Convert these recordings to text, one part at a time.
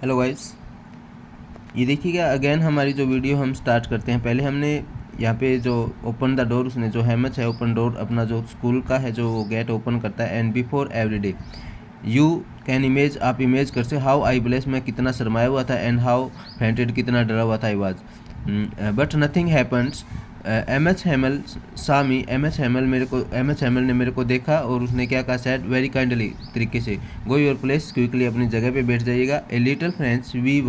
Hello guys, ये देखिएगा again हमारी जो वीडियो हम स्टार्ट करते हैं। पहले हमने यहाँ पे जो ओपन द डोर, उसने जो हैमच है ओपन डोर अपना जो स्कूल का है जो गेट ओपन करता है। And before every day you can image, आप इमेज कर से हाउ आई ब्लेस, मैं कितना शर्माया हुआ था। एंड हाउ फ्रेंटेड, कितना डरा हुआ था I was. But nothing happens. M H Hamel सामी, एम एच हेमल ने मेरे को देखा और उसने क्या कहा, सैड वेरी काइंडली तरीके से, गो योर प्लेस, क्विकली अपनी जगह पे बैठ जाइएगा। A little friends we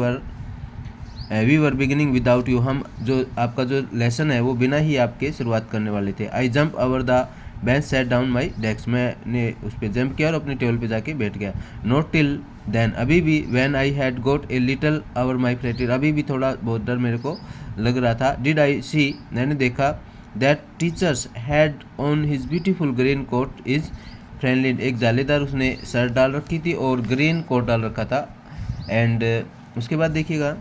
were beginning without you, हम जो आपका जो लेसन है वो बिना ही आपके शुरुआत करने वाले थे। I jump over the bench set down my desk, मैंने उस पर जंप किया और अपनी टेबल पे जाके बैठ गया। नॉट टिल देन, अभी भी, when I had got a little over my fright, अभी भी थोड़ा बहुत डर मेरे को लग रहा था। डिड आई सी, मैंने देखा, that teachers had on his beautiful green coat is friendly, एक जालीदार उसने शर्ट डाल रखी थी और ग्रीन कोट डाल रखा था। एंड उसके बाद देखिएगा,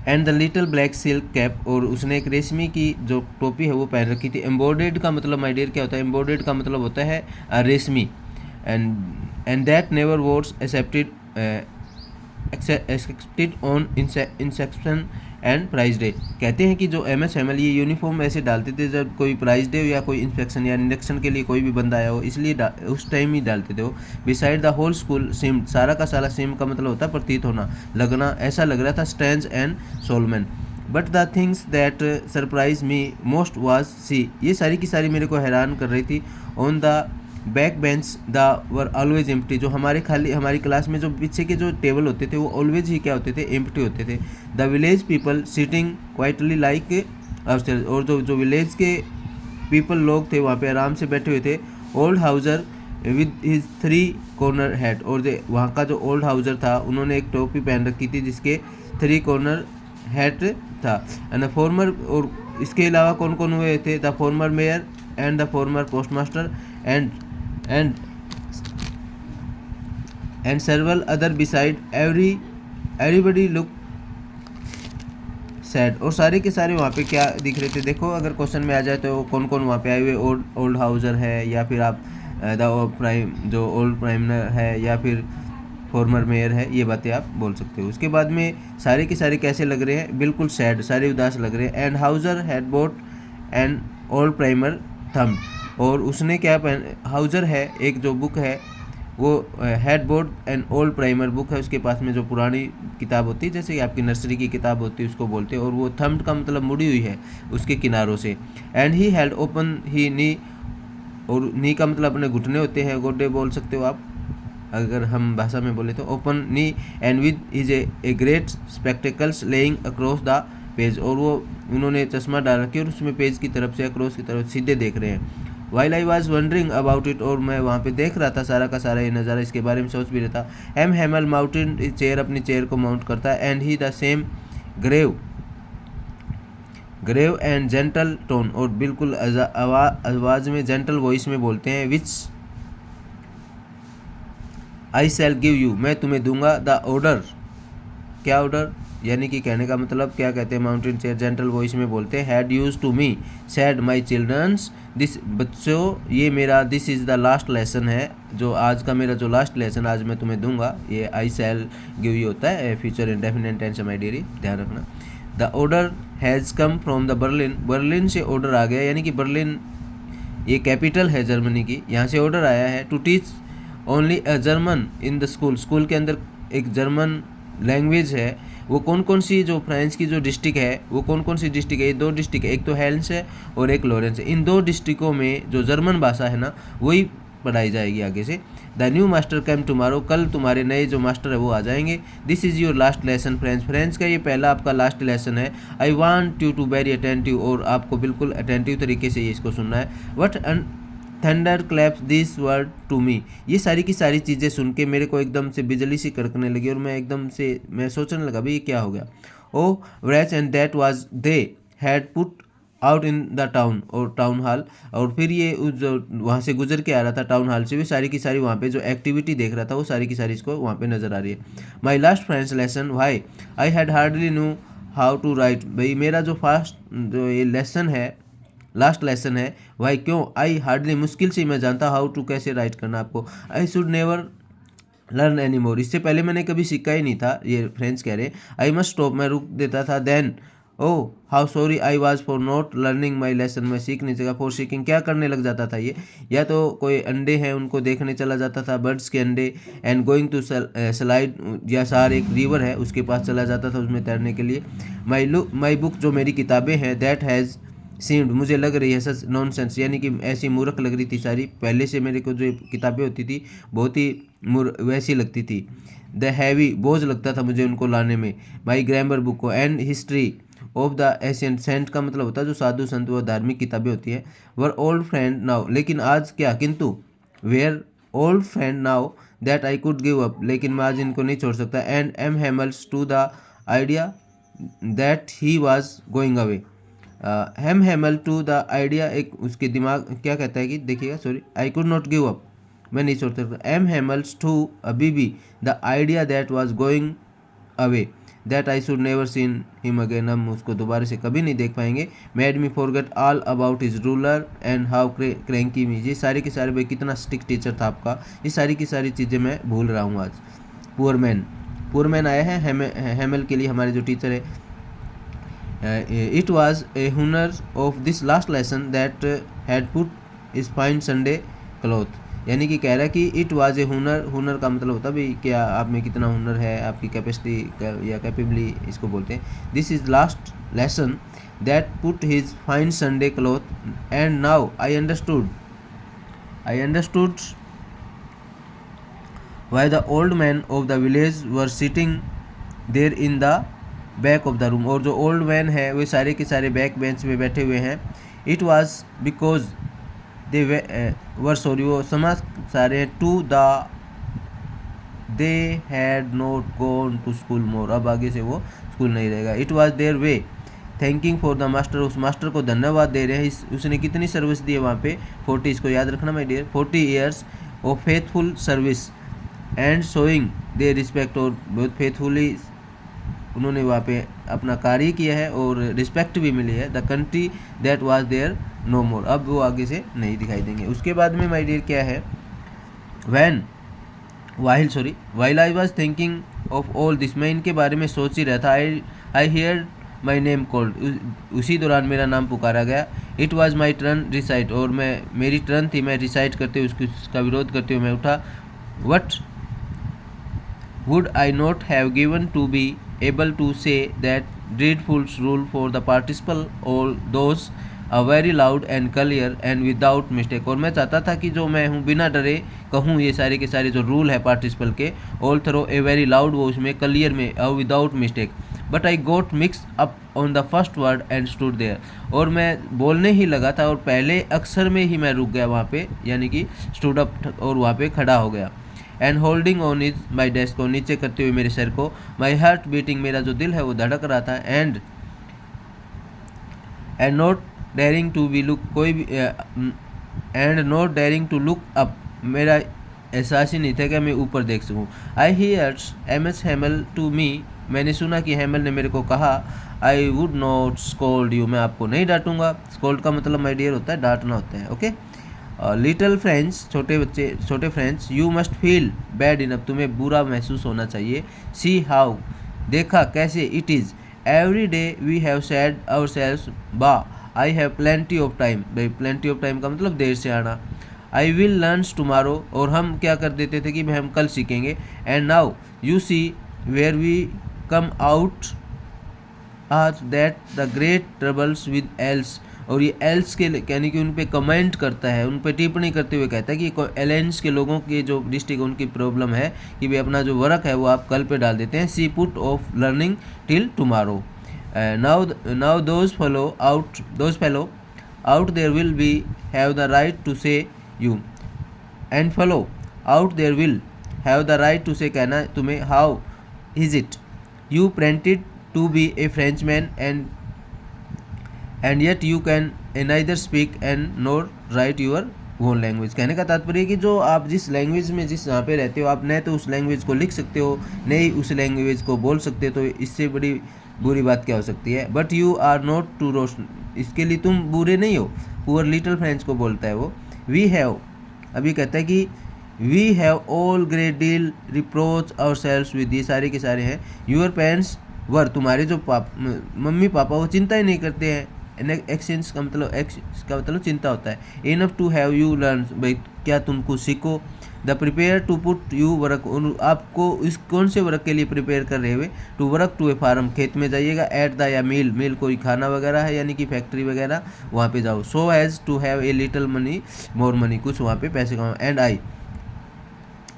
and the little black silk cap, और उसने एक रेशमी की जो टोपी है वो पहन रखी थी। एम्बॉर्डेड का मतलब माय डियर क्या होता है, एम्बॉर्डेड का मतलब होता है रेशमी। And that never was accepted on inspection and prize day, कहते हैं कि जो एम एस एम एल ये यूनिफॉर्म ऐसे डालते थे जब कोई प्राइज डे या कोई इंस्पेक्शन या इंडक्शन के लिए कोई भी बंदा आया हो, इसलिए उस टाइम ही डालते थे वो। Beside the whole school seem, सारा का सारा सिम का मतलब होता है प्रतीत होना, लगना, ऐसा लग रहा था strange and solemn. But the things that surprise me most was see, ये सारी की सारी मेरे को हैरान कर रही थी। On the back bench the were always empty, जो हमारी क्लास में जो पीछे के जो टेबल होते थे वो ऑलवेज ही क्या होते थे, एम्प्टी होते थे। The village people sitting quietly like upstairs, और जो विलेज के पीपल लोग थे वहाँ पे आराम से बैठे हुए थे। Old Houser with his 3 corner hat, और वहाँ का जो ओल्ड हाउजर था उन्होंने एक टोपी पहन रखी थी जिसके 3 कॉर्नर हैट था। एंड फॉर्मर, और इसके अलावा कौन कौन हुए थे, the former mayor and the former postmaster and several other beside, everybody look sad, और सारे के सारे वहाँ पे क्या दिख रहे थे। देखो अगर क्वेश्चन में आ जाए तो कौन कौन वहाँ पे आए हुए, ओल्ड हाउजर है, या फिर आप द प्राइम जो ओल्ड प्राइमर है, या फिर फॉर्मर मेयर है, ये बातें आप बोल सकते हो। उसके बाद में सारे के सारे कैसे लग रहे हैं, बिल्कुल सैड, सारे उदास लग रहे हैं। And Houser had boat and old primer थम, और उसने क्या पहन, हाउजर है एक जो बुक है वो head board and old primer book है, उसके पास में जो पुरानी किताब होती है जैसे कि आपकी नर्सरी की किताब होती है उसको बोलते हैं, और वो थम्ड का मतलब मुड़ी हुई है उसके किनारों से। एंड ही हेल्ड ओपन ही नी, और नी का मतलब अपने घुटने होते हैं, गोडे बोल सकते हो आप अगर हम भाषा में बोले तो, open knee. And with is a great spectacles laying across the page, और वो उन्होंने चश्मा डाल रखी और उसमें पेज की तरफ से अक्रॉस की तरफ सीधे देख रहे हैं। While I was wondering about it, और मैं वहाँ पे देख रहा था सारा का सारा ये नज़ारा, इसके बारे में सोच भी रहा था। एम हेमल माउंटेन चेयर, अपनी चेयर को माउंट करता है। And he the same grave and gentle tone, और बिल्कुल आवाज़ में जेंटल वॉइस में बोलते हैं, विच आई शैल गिव यू, मैं तुम्हें दूंगा। द ऑर्डर, क्या ऑर्डर, यानी कि कहने का मतलब क्या कहते हैं, माउंटेन चेयर जेंटल वॉइस में बोलते हैं, had use to me said my children's, this, बच्चों ये मेरा, this is the last lesson है, जो आज का मेरा जो लास्ट लेसन आज मैं तुम्हें दूंगा, ये आई शैल गिव यू होता है फ्यूचर इंडेफिनिट टेंस माई डियरी, ध्यान रखना। The order has come from the Berlin, Berlin से ऑर्डर आ गया, यानी कि बर्लिन ये कैपिटल है जर्मनी की, यहाँ से ऑर्डर आया है। To teach only a German in the school, school के अंदर एक जर्मन लैंग्वेज है। वो कौन कौन सी, जो फ्रांस की जो डिस्ट्रिक्ट है वो कौन कौन सी डिस्ट्रिक्ट है, ये 2 डिस्ट्रिक्ट है, एक तो हेल्स है और एक लॉरेंस है। इन 2 डिस्ट्रिक्टों में जो जर्मन भाषा है ना वही पढ़ाई जाएगी आगे से। The new master came tomorrow, कल तुम्हारे नए जो मास्टर है वो आ जाएंगे। This is your last lesson French, French का ये पहला आपका लास्ट लेसन है। I want you to very attentive, और आपको बिल्कुल अटेंटिव तरीके से ये इसको सुनना है। What thunder claps this word to me, ये सारी की सारी चीज़ें सुन के मेरे को एकदम से बिजली सी कड़कने लगी, और मैं एकदम से मैं सोचने लगा भाई ये क्या हो गया। Oh wretch and that was they had put out in the town, और टाउन हॉल, और फिर ये जो वहाँ से गुजर के आ रहा था टाउन हॉल से, भी सारी की सारी वहाँ पे जो एक्टिविटी देख रहा था वो सारी की सारी इसको वहाँ पे नज़र आ रही है। My last French lesson why I had hardly knew how to write, भाई मेरा जो फास्ट जो ये लेसन है लास्ट लेसन है, भाई क्यों, आई हार्डली मुश्किल से मैं जानता हाउ टू कैसे राइट करना आपको। आई should never learn any more, इससे पहले मैंने कभी सीखा ही नहीं था, ये फ्रेंड्स कह रहे हैं। आई मस्ट स्टॉप, मैं रुक देता था। Then oh how sorry I was for not learning my lesson, मैं सीख नहीं सका। फॉर सीकिंग, क्या करने लग जाता था ये, या तो कोई अंडे हैं उनको देखने चला जाता था, बर्ड्स के अंडे। एंड गोइंग टू स्लाइड, या सार एक रिवर है उसके पास चला जाता था उसमें तैरने के लिए। माई बुक, जो मेरी किताबें हैं, दैट हैज़ सीम्ड, मुझे लग रही है सच नॉनसेंस, यानी कि ऐसी मूर्ख लग रही थी सारी। पहले से मेरे को जो किताबें होती थी बहुत ही वैसी लगती थी। द हैवी, बोझ लगता था मुझे उनको लाने में। माई ग्रामर बुक को। And history of the ancient, saint का मतलब होता है जो साधु संत व धार्मिक किताबें होती हैं। वर ओल्ड फ्रेंड नाउ, लेकिन आज क्या, किंतु were old friend now that I could give up, लेकिन मैं आज इनको नहीं छोड़ सकता। And M Hamel's to the idea that he was going away, hem Hamel to the idea, एक उसके दिमाग क्या कहता है कि देखिएगा, sorry, I could not give up, मैं नहीं छोड़ सकता। एम हैमल्स टू अभी भी the idea that was going away that I should never seen him again, हम उसको दोबारा से कभी नहीं देख पाएंगे। Made me forget all about his ruler and how cranky me, ये सारे के सारे, भाई कितना स्ट्रिक्ट टीचर था आपका, ये सारी की सारी चीज़ें मैं भूल रहा हूँ आज। पुअर मैन आया है हैमल के लिए, हमारे जो टीचर है। It was a हुनर of this last lesson that had put his fine Sunday cloth, यानी कि कह रहा है कि इट वाज ए हुनर का मतलब होता है भाई क्या आप में कितना हुनर है, आपकी कैपेसिटी या कैपेबली इसको बोलते हैं। This is last lesson that put his fine Sunday cloth and now I understood why the old man of the village were sitting there in the back of the room, और जो old man है वे सारे के सारे back bench में बैठे हुए हैं। It was because they were sorry, वो समझ सारे हैं, to the they had not gone to school more, अब आगे से वो स्कूल नहीं रहेगा। It was their way thanking for the master, उस मास्टर को धन्यवाद दे रहे हैं। उसने कितनी सर्विस दी है वहाँ पे, 40, इसको याद रखना my dear, 40 years of faithful service and showing they respect, और बहुत फेथफुली उन्होंने वहाँ पे अपना कार्य किया है और रिस्पेक्ट भी मिली है। The country that was there no more, अब वो आगे से नहीं दिखाई देंगे। उसके बाद में माय डियर क्या है, while I was thinking of all this, मैं इनके बारे में सोच ही रहा था। I hear my name called, उसी दौरान मेरा नाम पुकारा गया। It was my turn recite, और मेरी टर्न थी, मैं रिसाइट करते हुए उसका विरोध करते हुए मैं उठा। What would I not have given to be able to say that dreadful rule for the participle, all those are very loud and clear and without mistake, और मैं चाहता था कि जो मैं हूँ बिना डरे कहूँ ये सारे के सारे जो रूल है पार्टिसिपल के, all through a very loud, वो उसमें क्लियर में और without mistake. But I got mix up on the first word and stood there, और मैं बोलने ही लगा था और पहले अक्षर में ही मैं रुक गया वहाँ पे, यानी कि स्टूड अप, और वहाँ पे खड़ा हो गया। And holding on is my desk, को नीचे करते हुए मेरे सर को। माई हार्ट बीटिंग, मेरा जो दिल है वो धड़क रहा था। And not daring to be look, कोई भी and not daring to look up, मेरा एहसास ही नहीं था कि मैं ऊपर देख सकूँ। I hears M S Hamel to me, मैंने सुना कि हैमल ने मेरे को कहा, I would not scold you, मैं आपको नहीं डांटूंगा। स्कोल्ड का मतलब माय डियर होता है डांटना होता है, ओके। लिटिल फ्रेंड्स, छोटे friends, you must feel bad enough, तुम्हें बुरा महसूस होना चाहिए। सी हाउ, देखा कैसे, it is every day we have said our selves बा I have plenty of time, भाई प्लेंटी ऑफ टाइम का मतलब देर से आना। आई विल लर्न्स टुमारो, और हम क्या कर देते थे कि हम कल सीखेंगे। And now you see where we come out are that the great troubles with Alsace, और ये एल्स के यानी कि उन पे कमेंट करता है, उन पे टिप्पणी करते हुए कहता है कि एलेंस के लोगों की जो डिस्ट्रिक्ट उनकी प्रॉब्लम है कि वे अपना जो वर्क है वो आप कल पे डाल देते हैं। See put off learning till tomorrow, now those fellow out there will be have the right to say you, and fellow out there will have the right to say, कहना तुम्हें, how is it you pretended to be a French man and yet you can neither speak and nor write your own language. कहने का तात्पर्य है कि जो आप जिस लैंग्वेज में जिस यहाँ पे रहते हो, आप न तो उस लैंग्वेज को लिख सकते हो न ही उस लैंग्वेज को बोल सकते हो, तो इससे बड़ी बुरी बात क्या हो सकती है। But you are not to roast, इसके लिए तुम बुरे नहीं हो। पुअर लिटिल फ्रेंच को बोलता है वो। वी हैव, अभी कहता है कि we have all great deal reproach our selves with, ये सारे के सारे हैं। यूर पेरेंट्स वर, तुम्हारे जो मम्मी पापा वो चिंता ही नहीं करते हैं। एक्शंस का मतलब चिंता होता है। Enough to have you learn, भाई क्या तुम कुछ सीखो। The prepare to put you work, आपको इस कौन से वर्क के लिए प्रिपेयर कर रहे हुए। To work to a farm, खेत में जाइएगा। एट द या मील, मील कोई खाना वगैरह है यानी कि फैक्ट्री वगैरह, वहाँ पे जाओ। So as to have a little money more money, कुछ वहाँ पे पैसे कमाओ।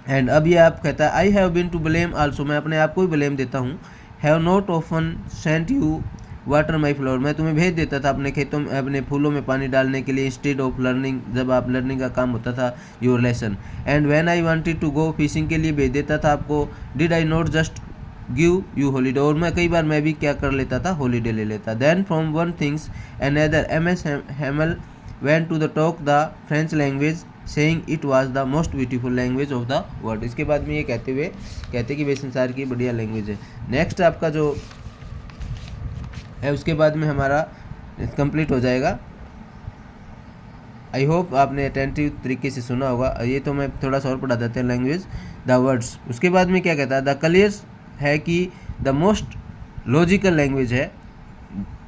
एंड अब ये आप कहता है I have been to blame also, मैं अपने आप को भी ब्लेम देता हूँ। Have not often sent you water my flower, मैं तुम्हें भेज देता था अपने खेतों में, अपने फूलों में पानी डालने के लिए। इंस्टेड ऑफ लर्निंग, जब आप लर्निंग का काम होता था, your lesson. And when I wanted to go fishing, के लिए भेज देता था आपको। Did I not just give you holiday, और मैं कई बार मैं भी क्या कर लेता था, हॉलीडे ले लेता। Then from one things another, MS हेमल went to the talk the French language saying it was the most beautiful language of the world। इसके बाद में ये कहते कि वे संसार की बढ़िया लैंग्वेज है। नेक्स्ट आपका जो है उसके बाद में हमारा कंप्लीट हो जाएगा। आई होप आपने अटेंटिव तरीके से सुना होगा। ये तो मैं थोड़ा सा और पढ़ा देते हैं लैंग्वेज द वर्ड्स। उसके बाद में क्या कहता है, द क्लियर्स है कि द मोस्ट लॉजिकल लैंग्वेज है।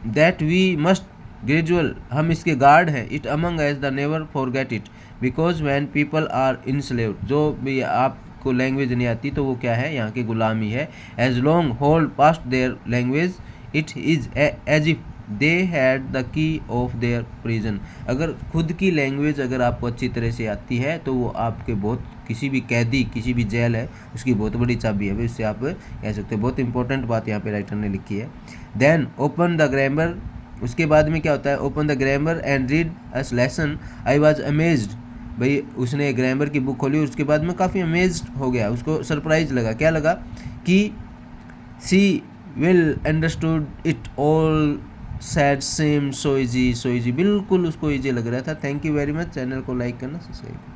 दैट वी मस्ट ग्रेजुअल, हम इसके गार्ड हैं। It among as the never forget it because when people are enslaved, जो भी आपको लैंग्वेज नहीं आती तो वो क्या है, यहाँ की गुलामी है। As long hold past their language it is as if they had the key of their prison, अगर खुद की लैंग्वेज अगर आपको अच्छी तरह से आती है तो वो आपके बहुत, किसी भी कैदी, किसी भी जेल है उसकी बहुत बड़ी चाबी है, इससे आप कह सकते हैं। बहुत इंपॉर्टेंट बात यहाँ पे राइटर ने लिखी है। देन ओपन द ग्रामर, उसके बाद में क्या होता है, open the grammar and read us lesson. I was amazed, भाई उसने ग्रामर की बुक खोली, उसके बाद में काफ़ी अमेज्ड हो गया, उसको सरप्राइज लगा। क्या लगा कि see will understood it all said same so easy, बिल्कुल उसको इजी लग रहा था। Thank you very much. Channel को लाइक करना, सब्सक्राइब।